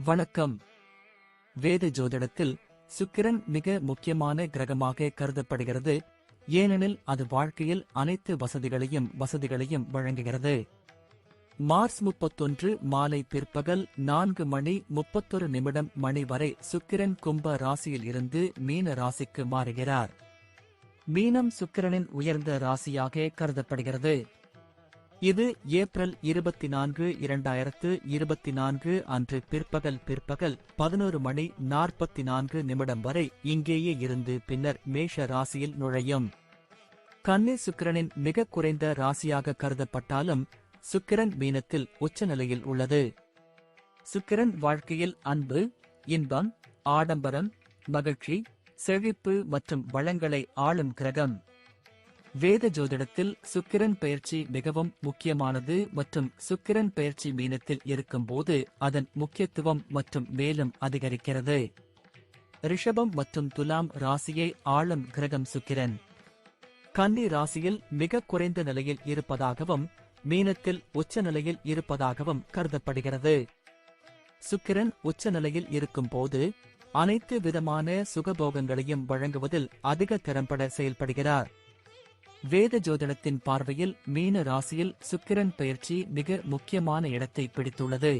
வணக்கம். வேத ஜோதிடத்தில் சுக்கிரன் மிக முக்கியமான கிரகமாக கருதப்படுகிறது. ஏனெனில் அது வாழ்க்கையில் அனைத்து வசதிகளையும் வழங்குகிறது. மார்ச் 31 மாலை பிற்பகல் 4:31 மணி வரை சுக்கிரன் கும்ப ராசியில் இருந்து மீன ராசிக்கு மாறுகிறார். மீனம் சுக்கிரனின் உயர்ந்த ராசியாக கருதப்படுகிறது. இது ஏப்ரல் 24, 2024 அன்று பிற்பகல் 11:44 வரை இங்கேயே இருந்து பின்னர் மேஷ ராசியில் நுழையும். கன்னி சுக்கிரனின் மிக குறைந்த ராசியாக கருதப்பட்டாலும் சுக்கிரன் மீனத்தில் உச்சநிலையில் உள்ளது. சுக்கிரன் வாழ்க்கையில் அன்பு, இன்பம், ஆடம்பரம், மகிழ்ச்சி, செழிப்பு மற்றும் வளங்களை ஆளும் கிரகம். வேத ஜோதிடத்தில் சுக்கிரன் பெயர்ச்சி மிகவும் முக்கியமானது மற்றும் சுக்கிரன் பெயர்ச்சி மீனத்தில் இருக்கும்போது அதன் முக்கியத்துவம் மற்றும் மேலும் அதிகரிக்கிறது. ரிஷபம் மற்றும் துலாம் ராசியை ஆளும் கிரகம் சுக்கிரன். கன்னி ராசியில் மிக குறைந்த நிலையில் இருப்பதாகவும் மீனத்தில் உச்ச நிலையில் இருப்பதாகவும் கருதப்படுகிறது. சுக்கிரன் உச்ச நிலையில் இருக்கும்போது அனைத்து விதமான சுகபோகங்களையும் வழங்குவதில் அதிக திறம்பட செயல்படுகிறார். வேத ஜோதிடத்தின் பார்வையில் மீன ராசியில் சுக்கிரன் பெயர்ச்சி மிக முக்கியமான இடத்தை பிடித்துள்ளது.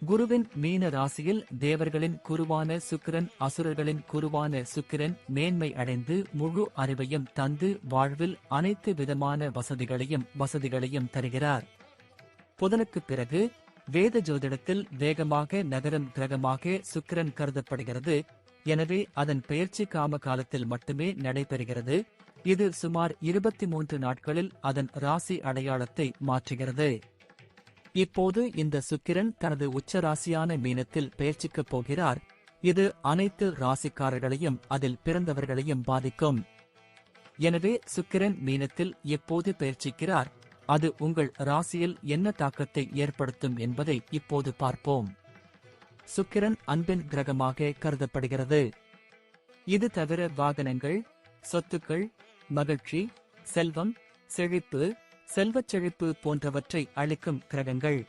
குருவின் மீன ராசியில் தேவர்களின் குருவான சுக்கிரன் அசுரர்களின் குருவான சுக்கிரன் மேன்மை அடைந்து முழு அறிவையும் தந்து வாழ்வில் அனைத்து விதமான வசதிகளையும் தருகிறார். புதனுக்கு பிறகு வேத ஜோதிடத்தில் வேகமாக நகரும் கிரகமாக சுக்கிரன் கருதப்படுகிறது. எனவே அதன் பெயர்ச்சி காம காலத்தில் மட்டுமே நடைபெறுகிறது. இது சுமார் 23 நாட்களில் அதன் ராசி அடையாளத்தை மாற்றுகிறது. இப்போது இந்த சுக்கிரன் தனது உச்ச ராசியான மீனத்தில் பெயர்ச்சிக்கப் போகிறார். இது அனைத்து ராசிக்காரர்களையும் அதில் பிறந்தவர்களையும் பாதிக்கும். எனவே சுக்கிரன் மீனத்தில் எப்போது பெயர்ச்சிக்கிறார், அது உங்கள் ராசியில் என்ன தாக்கத்தை ஏற்படுத்தும் என்பதை இப்போது பார்ப்போம். சுக்கிரன் அன்பின் கிரகமாக கருதப்படுகிறது. இது தவிர வாகனங்கள், சொத்துக்கள், மகிழ்ச்சி, செல்வம், செழிப்பு, செல்வச் செழிப்பு போன்றவற்றை அளிக்கும் கிரகங்கள்.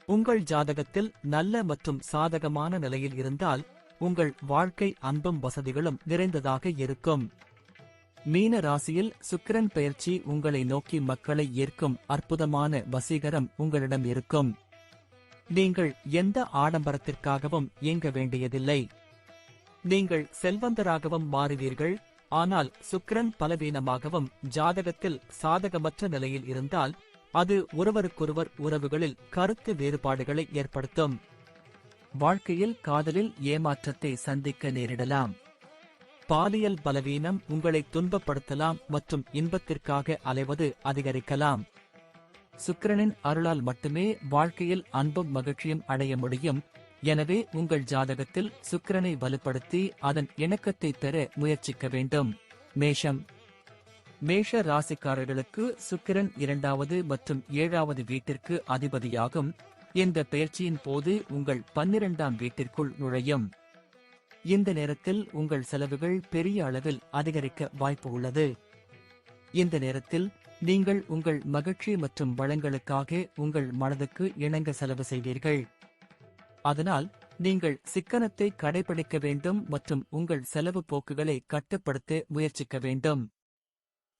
உங்கள் ஜாதகத்தில் நல்ல மற்றும் சாதகமான நிலையில் இருந்தால் உங்கள் வாழ்க்கை அன்பும் வசதிகளும் நிறைந்ததாக இருக்கும். மீன ராசியில் சுக்கிரன் பெயர்ச்சி உங்களை நோக்கி மக்களை ஈர்க்கும் அற்புதமான வசீகரம் உங்களிடம் இருக்கும். நீங்கள் எந்த ஆடம்பரத்திற்காகவும் ஏங்க வேண்டியதில்லை. நீங்கள் செல்வந்தராகவும் மாறுவீர்கள். ஆனால் சுக்கிரன் பலவீனமாகவும் ஜாதகத்தில் சாதகமற்ற நிலையில் இருந்தால் அது ஒருவருக்கொருவர் உறவுகளில் கருத்து வேறுபாடுகளை ஏற்படுத்தும். வாழ்க்கையில் காதலில் ஏமாற்றத்தை சந்திக்க நேரிடலாம். பாலியல் பலவீனம் உங்களை துன்பப்படுத்தலாம் மற்றும் இன்பத்திற்காக அலைவது அதிகரிக்கலாம். சுக்கிரனின் அருளால் மட்டுமே வாழ்க்கையில் அன்பும் மகிழ்ச்சியும் அடைய முடியும். எனவே உங்கள் ஜாதகத்தில் சுக்கிரனை வலுப்படுத்தி அதன் இணக்கத்தை பெற முயற்சிக்க வேண்டும். மேஷம். மேஷ ராசிக்காரர்களுக்கு சுக்கிரன் 2வது மற்றும் 7வது வீட்டிற்கு அதிபதியாகும். இந்த பெயர்ச்சியின் போது உங்கள் 12ஆம் வீட்டிற்குள் நுழையும். இந்த நேரத்தில் உங்கள் செலவுகள் பெரிய அளவில் அதிகரிக்க வாய்ப்பு உள்ளது. இந்த நேரத்தில் நீங்கள் உங்கள் மகிழ்ச்சி மற்றும் வளங்களுக்காக உங்கள் மனதுக்கு இணங்க செலவு செய்வீர்கள். அதனால் நீங்கள் சிக்கனத்தை கடைபிடிக்க வேண்டும் மற்றும் உங்கள் செலவு போக்குகளை கட்டுப்படுத்த முயற்சிக்க வேண்டும்.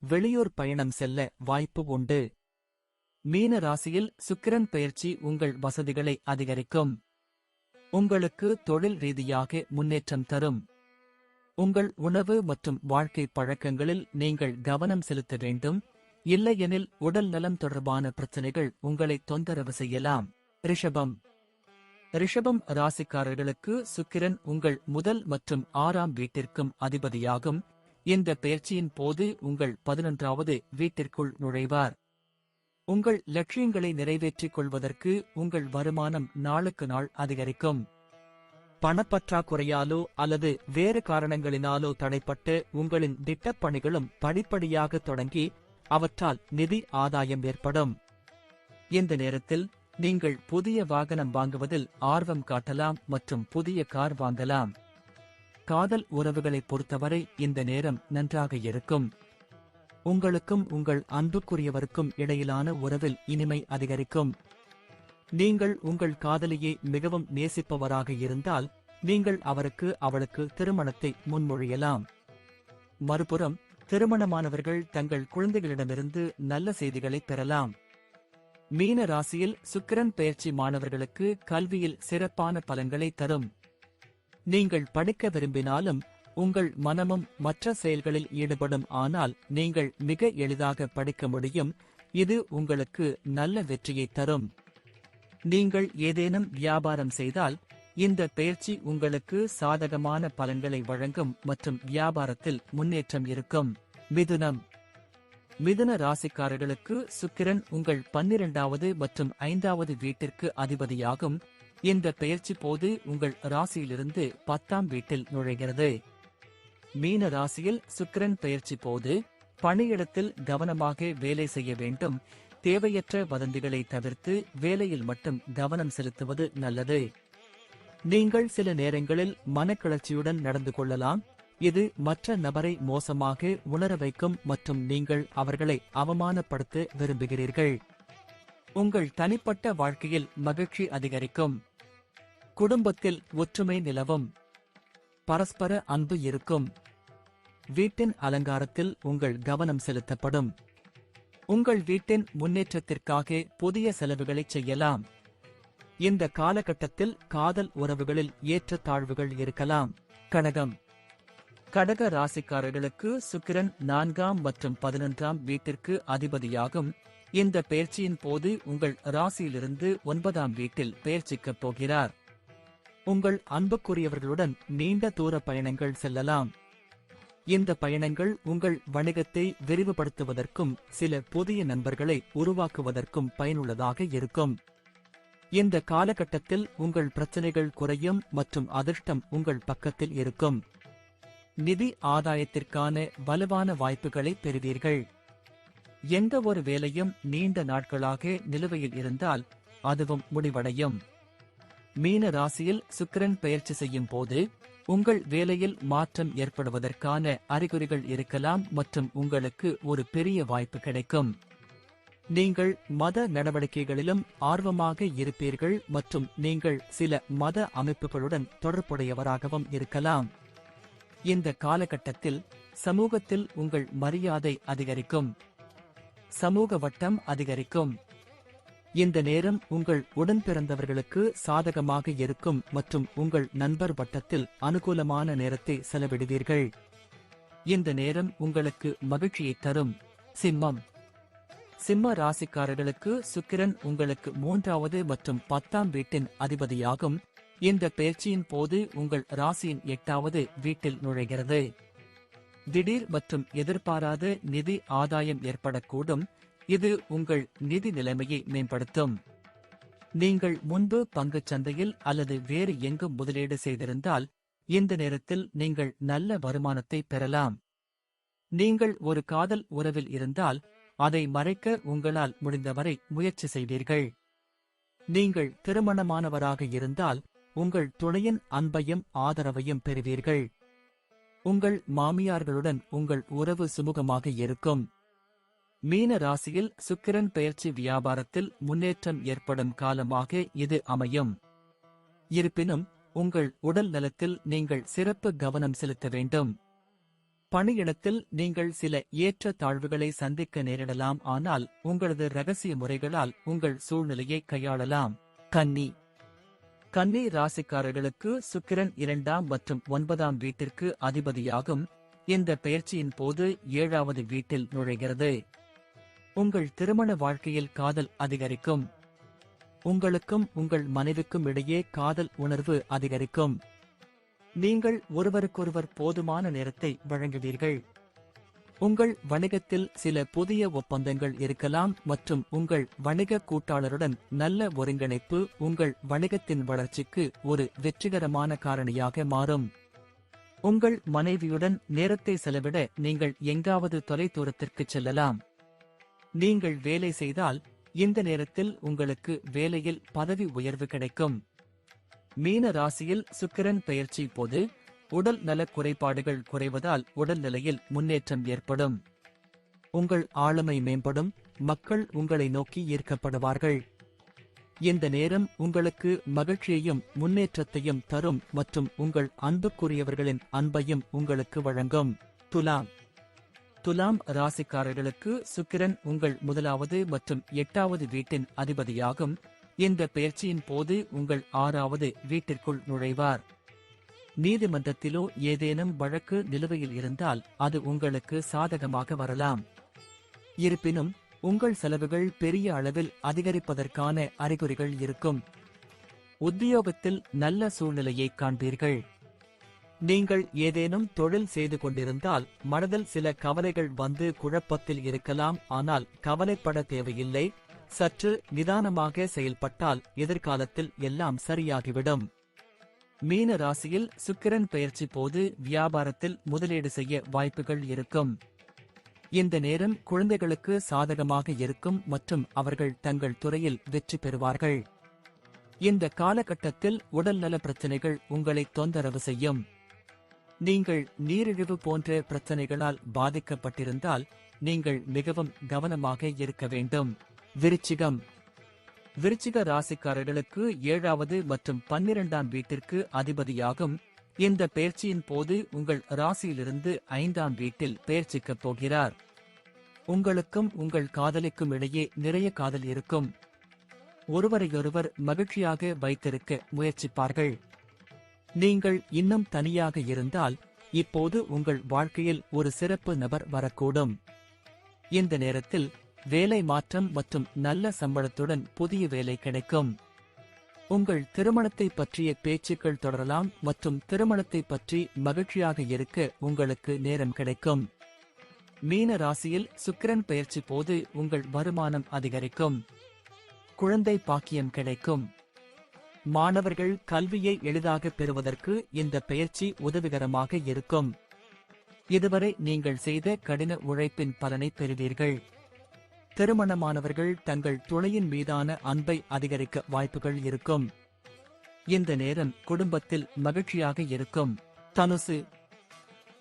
வெளியூர் பயணம் செல்ல வாய்ப்பு உண்டு. மீன ராசியில் சுக்கிரன் பெயர்ச்சி உங்கள் வசதிகளை அதிகரிக்கும். உங்களுக்கு தொழில் ரீதியாக முன்னேற்றம் தரும். உங்கள் உணவு மற்றும் வாழ்க்கை பழக்கங்களில் நீங்கள் கவனம் செலுத்த வேண்டும். இல்லையெனில் உடல் நலம் தொடர்பான பிரச்சனைகள் உங்களை தொந்தரவு செய்யலாம். ரிஷபம். ரிஷபம் ராசிக்காரர்களுக்கு சுக்கிரன் உங்கள் முதல் மற்றும் 6ஆம் வீட்டிற்கும் அதிபதியாகும். இந்த பெயர்ச்சியின் போது உங்கள் 11வது வீட்டிற்குள் நுழைவார். உங்கள் லட்சியங்களை நிறைவேற்றிக் கொள்வதற்கு உங்கள் வருமானம் நாளுக்கு நாள் அதிகரிக்கும். பணப்பற்றாக்குறையாலோ அல்லது வேறு காரணங்களினாலோ தடைப்பட்டு உங்களின் திட்டப்பணிகளும் படிப்படியாக தொடங்கி அவற்றால் நிதி ஆதாயம் ஏற்படும். இந்த நேரத்தில் நீங்கள் புதிய வாகனம் வாங்குவதில் ஆர்வம் காட்டலாம் மற்றும் புதிய கார் வாங்கலாம். காதல் உறவுகளை பொறுத்தவரை இந்த நேரம் நன்றாக இருக்கும். உங்களுக்கும் உங்கள் அன்புக்குரியவருக்கும் இடையிலான உறவில் இனிமை அதிகரிக்கும். நீங்கள் உங்கள் காதலியை மிகவும் நேசிப்பவராக இருந்தால் நீங்கள் அவளுக்கு திருமணத்தை முன்மொழியலாம். மறுபுறம் திருமணமானவர்கள் தங்கள் குழந்தைகளிடமிருந்து நல்ல செய்திகளை பெறலாம். மீன ராசியில் சுக்கிரன் பெயர்ச்சி மாணவர்களுக்கு கல்வியில் சிறப்பான பலன்களை தரும். நீங்கள் படிக்க விரும்பினாலும் உங்கள் மனமும் மற்ற செயல்களில் ஈடுபடும், ஆனால் நீங்கள் மிக எளிதாக படிக்க முடியும். இது உங்களுக்கு நல்ல வெற்றியை தரும். நீங்கள் ஏதேனும் வியாபாரம் செய்தால் இந்த பெயர்ச்சி உங்களுக்கு சாதகமான பலன்களை வழங்கும் மற்றும் வியாபாரத்தில் முன்னேற்றம் இருக்கும். மிதுனம். மிதுன ராசிக்காரர்களுக்கு சுக்கிரன் உங்கள் 12வது மற்றும் 5வது வீட்டிற்கு அதிபதியாகும். இந்த பெயர்ச்சி போது உங்கள் ராசியிலிருந்து 10ஆம் வீட்டில் நுழைகிறது. மீன ராசியில் சுக்கிரன் பெயர்ச்சி போது பணியிடத்தில் கவனமாக வேலை செய்ய வேண்டும். தேவையற்ற வதந்திகளை தவிர்த்து வேலையில் மட்டும் கவனம் செலுத்துவது நல்லது. நீங்கள் சில நேரங்களில் மனக்கிளர்ச்சியுடன் நடந்து கொள்ளலாம். இது மற்ற நபரை மோசமாக உணர வைக்கும் மற்றும் நீங்கள் அவர்களை அவமானப்படுத்த விரும்புகிறீர்கள். உங்கள் தனிப்பட்ட வாழ்க்கையில் மகிழ்ச்சி அதிகரிக்கும். குடும்பத்தில் ஒற்றுமை நிலவும். பரஸ்பர அன்பு இருக்கும். வீட்டின் அலங்காரத்தில் உங்கள் கவனம் செலுத்தப்படும். உங்கள் வீட்டின் முன்னேற்றத்திற்காக புதிய செலவுகளை செய்யலாம். இந்த காலகட்டத்தில் காதல் உறவுகளில் ஏற்றத்தாழ்வுகள் இருக்கலாம். கடகம். கடக ராசிக்காரர்களுக்கு சுக்கிரன் 4ஆம் மற்றும் 11ஆம் வீட்டிற்கு அதிபதியாகும். இந்த பெயர்ச்சியின் போது உங்கள் ராசியிலிருந்து 9ஆம் வீட்டில் பெயர்ச்சிக்கப் போகிறார். உங்கள் அன்புக்குரியவர்களுடன் நீண்ட தூர பயணங்கள் செல்லலாம். இந்த பயணங்கள் உங்கள் வணிகத்தை விரிவுபடுத்துவதற்கும் சில புதிய நண்பர்களை உருவாக்குவதற்கும் பயனுள்ளதாக இருக்கும். இந்த காலகட்டத்தில் உங்கள் பிரச்சனைகள் குறையும் மற்றும் அதிர்ஷ்டம் உங்கள் பக்கத்தில் இருக்கும். நிதி ஆதாயத்திற்கான வலுவான வாய்ப்புகளை பெறுவீர்கள். எந்த ஒரு வேலையும் நீண்ட நாட்களாக நிலுவையில் இருந்தால் அதுவும் முடிவடையும். மீன ராசியில் சுக்கிரன் பெயர்ச்சி செய்யும் போது உங்கள் வேலையில் மாற்றம் ஏற்படுவதற்கான அறிகுறிகள் இருக்கலாம் மற்றும் உங்களுக்கு ஒரு பெரிய வாய்ப்பு கிடைக்கும். நீங்கள் மத நடவடிக்கைகளிலும் ஆர்வமாக இருப்பீர்கள் மற்றும் நீங்கள் சில மத அமைப்புகளுடன் தொடர்புடையவராகவும் இருக்கலாம். இந்த காலகட்டத்தில் சமூகத்தில் உங்கள் மரியாதை அதிகரிக்கும். சமூக வட்டம் அதிகரிக்கும். இந்த நேரம் உங்கள் உடன்பிறந்தவர்களுக்கு சாதகமாக இருக்கும் மற்றும் உங்கள் நண்பர் வட்டத்தில் அனுகூலமான நேரத்தை செலவிடுவீர்கள். இந்த நேரம் உங்களுக்கு மகிழ்ச்சியை தரும். சிம்மம். சிம்ம ராசிக்காரர்களுக்கு சுக்கிரன் உங்களுக்கு 3வது மற்றும் 10ஆம் வீட்டின் அதிபதியாகும். இந்த பெயர்ச்சியின் போது உங்கள் ராசியின் 8வது வீட்டில் நுழைகிறது. திடீர் மற்றும் எதிர்பாராத நிதி ஆதாயம் ஏற்படக்கூடும். இது உங்கள் நிதி நிலைமையை மேம்படுத்தும். நீங்கள் முன்பு பங்குச் சந்தையில் அல்லது வேறு எங்கும் முதலீடு செய்திருந்தால் இந்த நேரத்தில் நீங்கள் நல்ல வருமானத்தை பெறலாம். நீங்கள் ஒரு காதல் உறவில் இருந்தால் அதை மறைக்க உங்களால் முடிந்தவரை முயற்சி செய்வீர்கள். நீங்கள் திருமணமானவராக இருந்தால் உங்கள் துணையின் அன்பையும் ஆதரவையும் பெறுவீர்கள். உங்கள் மாமியார்களுடன் உங்கள் உறவு சுமூகமாக இருக்கும். மீன ராசியில் சுக்கிரன் பெயர்ச்சி வியாபாரத்தில் முன்னேற்றம் ஏற்படும் காலமாக இது அமையும். இருப்பினும் உங்கள் உடல் நலத்தில் நீங்கள் சிறப்பு கவனம் செலுத்த வேண்டும். பணியிடத்தில் நீங்கள் சில ஏற்ற தாழ்வுகளை சந்திக்க நேரிடலாம், ஆனால் உங்களது ரகசிய முறைகளால் உங்கள் சூழ்நிலையை கையாளலாம். கன்னி. கன்னி ராசிக்காரர்களுக்கு சுக்கிரன் 2ஆம் மற்றும் 9ஆம் வீட்டிற்கு அதிபதியாகும். இந்த பெயர்ச்சியின் போது 7வது வீட்டில் நுழைகிறது. உங்கள் திருமண வாழ்க்கையில் காதல் அதிகரிக்கும். உங்களுக்கும் உங்கள் மனைவிக்கும் இடையே காதல் உணர்வு அதிகரிக்கும். நீங்கள் ஒருவருக்கொருவர் போதுமான நேரத்தை வழங்குவீர்கள். உங்கள் வணிகத்தில் சில புதிய ஒப்பந்தங்கள் இருக்கலாம் மற்றும் உங்கள் வணிக கூட்டாளருடன் நல்ல ஒருங்கிணைப்பு உங்கள் வணிகத்தின் வளர்ச்சிக்கு ஒரு வெற்றிகரமான காரணியாக மாறும். உங்கள் மனைவியுடன் நேரத்தை செலவிட நீங்கள் எங்காவது தொலைதூரத்திற்கு செல்லலாம். நீங்கள் வேலை செய்தால் இந்த நேரத்தில் உங்களுக்கு வேலையில் பதவி உயர்வு கிடைக்கும். மீன ராசியில் சுக்கிரன் பெயர்ச்சி போது உடல் நலக் குறைபாடுகள் குறைவதால் உடல்நிலையில் முன்னேற்றம் ஏற்படும். உங்கள் ஆளுமை மேம்படும். மக்கள் உங்களை நோக்கி ஈர்க்கப்படுவார்கள். இந்த நேரம் உங்களுக்கு மகிழ்ச்சியையும் முன்னேற்றத்தையும் தரும் மற்றும் உங்கள் அன்புக்குரியவர்களின் அன்பையும் உங்களுக்கு வழங்கும். துலாம் ராசிக்காரர்களுக்கு சுக்கிரன் உங்கள் முதலாவது மற்றும் 8வது வீட்டின் அதிபதியாகும். இந்த பெயர்ச்சியின் போது உங்கள் 6வது வீட்டிற்குள் நுழைவார். நீதிமன்றத்திலோ ஏதேனும் வழக்கு நிலுவையில் இருந்தால் அது உங்களுக்கு சாதகமாக வரலாம். இருப்பினும் உங்கள் செலவுகள் பெரிய அளவில் அதிகரிப்பதற்கான அறிகுறிகள் இருக்கும். உத்தியோகத்தில் நல்ல சூழ்நிலையை காண்பீர்கள். நீங்கள் ஏதேனும் தொழில் செய்து கொண்டிருந்தால் மனதில் சில கவலைகள் வந்து குழப்பத்தில் இருக்கலாம். ஆனால் கவலைப்பட தேவையில்லை. சற்று நிதானமாக செயல்பட்டால் எதிர்காலத்தில் எல்லாம் சரியாகிவிடும். மீன ராசியில் சுக்கிரன் பெயர்ச்சி போது வியாபாரத்தில் முதலீடு செய்ய வாய்ப்புகள் இருக்கும். இந்த நேரம் குழந்தைகளுக்கு சாதகமாக இருக்கும் மற்றும் அவர்கள் தங்கள் துறையில் வெற்றி பெறுவார்கள். இந்த காலகட்டத்தில் உடல்நல பிரச்சனைகள் உங்களை தொந்தரவு செய்யும். நீங்கள் நீரிழிவு போன்ற பிரச்சனைகளால் பாதிக்கப்பட்டிருந்தால் நீங்கள் மிகவும் கவனமாக இருக்க வேண்டும். விருச்சிக ராசிக்காரர்களுக்கு 7வது மற்றும் 12ஆம் வீட்டிற்கு அதிபதியாகும். இந்த பெயர்ச்சியின் போது உங்கள் ராசியிலிருந்து 5ஆம் வீட்டில் பெயர்ச்சிக்கப் போகிறார். உங்களுக்கும் உங்கள் காதலிக்கும் இடையே நிறைய காதல் இருக்கும். ஒருவரையொருவர் மகிழ்ச்சியாக வைத்திருக்க முயற்சிப்பார்கள். நீங்கள் இன்னும் தனியாக இருந்தால் இப்போது உங்கள் வாழ்க்கையில் ஒரு சிறப்பு நபர் வரக்கூடும். இந்த நேரத்தில் வேலை மாற்றம் மற்றும் நல்ல சம்பளத்துடன் புதிய வேலை கிடைக்கும். உங்கள் திருமணத்தை பற்றிய பேச்சுக்கள் தொடரலாம் மற்றும் திருமணத்தை பற்றி மகிழ்ச்சியாக இருக்க உங்களுக்கு நேரம் கிடைக்கும். மீன ராசியில் சுக்கிரன் பெயர்ச்சி போது உங்கள் வருமானம் அதிகரிக்கும். குழந்தை பாக்கியம் கிடைக்கும். மாணவர்கள் கல்வியை எளிதாக பெறுவதற்கு இந்த பெயர்ச்சி உதவிகரமாக இருக்கும். இதுவரை நீங்கள் செய்த கடின உழைப்பின் பலனை பெறுவீர்கள். திருமணமானவர்கள் தங்கள் துணையின் மீதான அன்பை அதிகரிக்க வாய்ப்புகள் இருக்கும். இந்த நேரம் குடும்பத்தில் மகிழ்ச்சியாக இருக்கும்.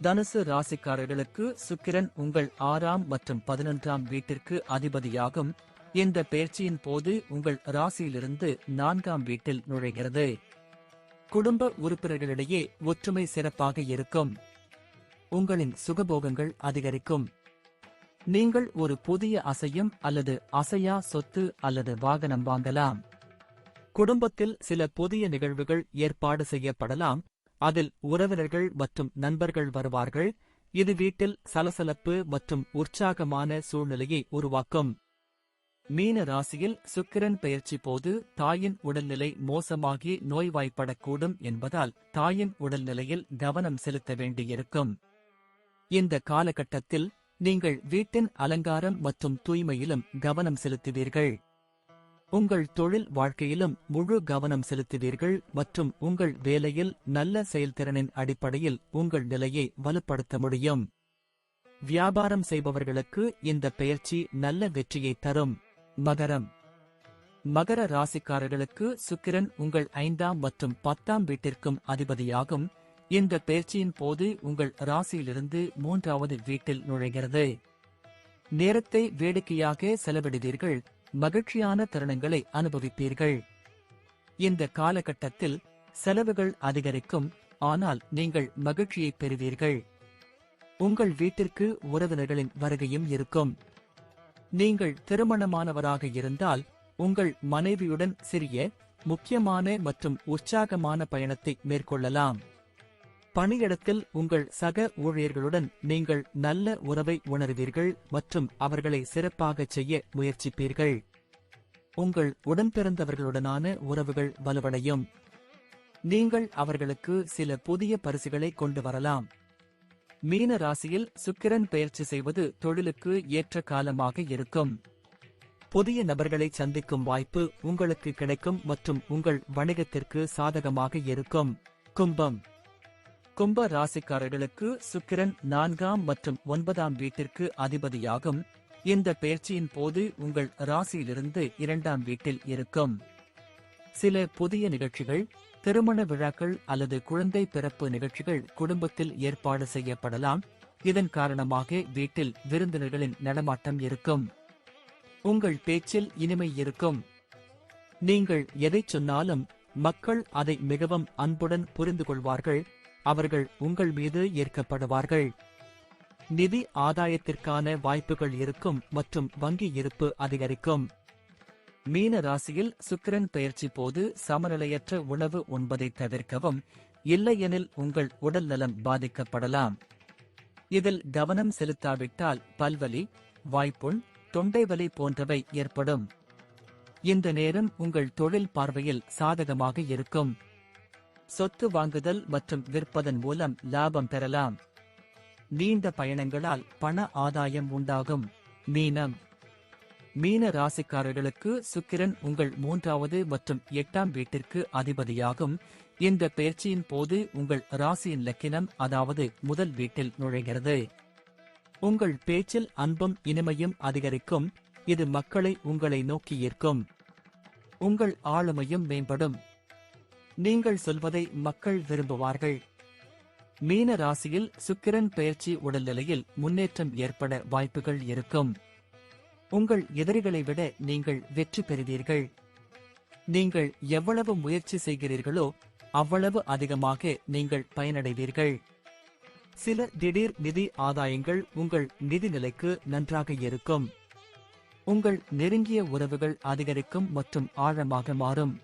தனுசு ராசிக்காரர்களுக்கு சுக்கிரன் உங்கள் 6ஆம் மற்றும் 11ஆம் வீட்டிற்கு அதிபதியாகும். இந்த பெயர்ச்சியின் போது உங்கள் ராசியிலிருந்து 4ஆம் வீட்டில் நுழைகிறது. குடும்ப உறுப்பினர்களிடையே ஒற்றுமை சிறப்பாக இருக்கும். உங்களின் சுகபோகங்கள் அதிகரிக்கும். நீங்கள் ஒரு புதிய அசையும் அல்லது அசையா சொத்து அல்லது வாகனம் வாங்கலாம். குடும்பத்தில் சில புதிய நிகழ்வுகள் ஏற்பாடு செய்யப்படலாம். அதில் உறவினர்கள் மற்றும் நண்பர்கள் வருவார்கள். இது வீட்டில் சலசலப்பு மற்றும் உற்சாகமான சூழ்நிலையை உருவாக்கும். மீன ராசியில் சுக்கிரன் பெயர்ச்சி போது தாயின் உடல்நிலை மோசமாகி நோய்வாய்ப்படக்கூடும் என்பதால் தாயின் உடல்நிலையில் கவனம் செலுத்த வேண்டியிருக்கும். இந்த காலகட்டத்தில் நீங்கள் வீட்டின் அலங்காரம் மற்றும் தூய்மையிலும் கவனம் செலுத்துவீர்கள். உங்கள் தொழில் வாழ்க்கையிலும் முழு கவனம் செலுத்துவீர்கள் மற்றும் உங்கள் வேலையில் நல்ல செயல்திறனின் அடிப்படையில் உங்கள் நிலையை வலுப்படுத்த முடியும். வியாபாரம் செய்பவர்களுக்கு இந்த பெயர்ச்சி நல்ல வெற்றியை தரும். மகர ராசிக்காரர்களுக்கு சுக்கிரன் உங்கள் 5ஆம் மற்றும் 10ஆம் வீட்டிற்கும் அதிபதியாகும். இந்த பெயர்ச்சியின் போது உங்கள் ராசியிலிருந்து 3வது வீட்டில் நுழைகிறது. நேரத்தை வேடிக்கையாக செலவிடுவீர்கள். மகிழ்ச்சியான தருணங்களை அனுபவிப்பீர்கள். இந்த காலகட்டத்தில் செலவுகள் அதிகரிக்கும். ஆனால் நீங்கள் மகிழ்ச்சியை பெறுவீர்கள். உங்கள் வீட்டிற்கு உறவினர்களின் வருகையும் இருக்கும். நீங்கள் திருமணமானவராக இருந்தால் உங்கள் மனைவியுடன் சிறிய முக்கியமான மற்றும் உற்சாகமான பயணத்தை மேற்கொள்ளலாம். பணியிடத்தில் உங்கள் சக ஊழியர்களுடன் நீங்கள் நல்ல உறவை உணர்வீர்கள் மற்றும் அவர்களை சிறப்பாகச் செய்ய முயற்சிப்பீர்கள். உங்கள் உடன்பிறந்தவர்களுடனான உறவுகள் வலுவடையும். நீங்கள் அவர்களுக்கு சில புதிய பரிசுகளை கொண்டு வரலாம். மீன ராசியில் சுக்கிரன் பெயர்ச்சி செய்வது தொழிலுக்கு ஏற்ற காலமாக இருக்கும். புதிய நபர்களை சந்திக்கும் வாய்ப்பு உங்களுக்கு கிடைக்கும் மற்றும் உங்கள் வணிகத்திற்கு சாதகமாக இருக்கும். கும்ப ராசிக்காரர்களுக்கு சுக்கிரன் 4ஆம் மற்றும் 9ஆம் வீட்டிற்கு அதிபதியாகும். இந்த பெயர்ச்சியின் போது உங்கள் ராசியிலிருந்து 2ஆம் வீட்டில் இருக்கும். சில புதிய நிகழ்ச்சிகள், திருமண விழாக்கள் அல்லது குழந்தை பிறப்பு நிகழ்ச்சிகள் குடும்பத்தில் ஏற்பாடு செய்யப்படலாம். இதன் காரணமாக வீட்டில் விருந்தினர்களின் நடமாட்டம் இருக்கும். உங்கள் பேச்சில் இனிமை இருக்கும். நீங்கள் எதைச் சொன்னாலும் மக்கள் அதை மிகவும் அன்புடன் புரிந்து கொள்வார்கள். அவர்கள் உங்கள் மீது ஈர்க்கப்படுவார்கள். நிதி ஆதாயத்திற்கான வாய்ப்புகள் இருக்கும் மற்றும் வங்கி இருப்பு அதிகரிக்கும். மீன ராசியில் சுக்கிரன் பெயர்ச்சி போது சமநிலையற்ற உணவு உண்பதை தவிர்க்கவும், இல்லையெனில் உங்கள் உடல் நலம் பாதிக்கப்படலாம். இதில் கவனம் செலுத்தாவிட்டால் பல்வலி, வாய்ப்புண், தொண்டை வலி போன்றவை ஏற்படும். இந்த நேரம் உங்கள் தொழில் பார்வையில் சாதகமாக இருக்கும். சொத்து வாங்குதல் மற்றும் விற்பதன் மூலம் லாபம் பெறலாம். நீண்ட பயணங்களால் பண ஆதாயம் உண்டாகும். மீனம். மீன ராசிக்காரர்களுக்கு சுக்கிரன் உங்கள் 3வது மற்றும் 8ஆம் வீட்டிற்கு அதிபதியாகும். இந்த பெயர்ச்சியின் போது உங்கள் ராசியின் லக்கினம், அதாவது முதல் வீட்டில் நுழைகிறது. உங்கள் பேச்சில் அன்பும் இனிமையும் அதிகரிக்கும். இது மக்களை உங்களை நோக்கி ஈர்க்கும். உங்கள் ஆளுமையும் மேம்படும். நீங்கள் சொல்வதை மக்கள் விரும்புவார்கள். மீன ராசியில் சுக்கிரன் பெயர்ச்சி உடல்நிலையில் முன்னேற்றம் ஏற்பட வாய்ப்புகள் இருக்கும். உங்கள் எதிரிகளை விட நீங்கள் வெற்றி பெறுவீர்கள். நீங்கள் எவ்வளவு முயற்சி செய்கிறீர்களோ அவ்வளவு அதிகமாக நீங்கள் பயனடைவீர்கள். சில திடீர் நிதி ஆதாயங்கள் உங்கள் நிதி நிலைக்கு நன்றாக இருக்கும். உங்கள் நெருங்கிய உறவுகள் அதிகரிக்கும் மற்றும் ஆழமாக மாறும்.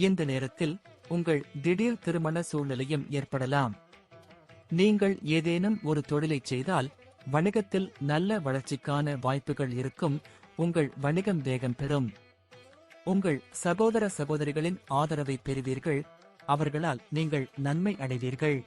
இந்த நேரத்தில் உங்கள் திடீர் திருமண சூழ்நிலையும் ஏற்படலாம். நீங்கள் ஏதேனும் ஒரு தொழிலைச் செய்தால் வணிகத்தில் நல்ல வளர்ச்சிக்கான வாய்ப்புகள் இருக்கும். உங்கள் வணிகம் வேகம் பெறும். உங்கள் சகோதர சகோதரிகளின் ஆதரவை பெறுவீர்கள். அவர்களால் நீங்கள் நன்மை அடைவீர்கள்.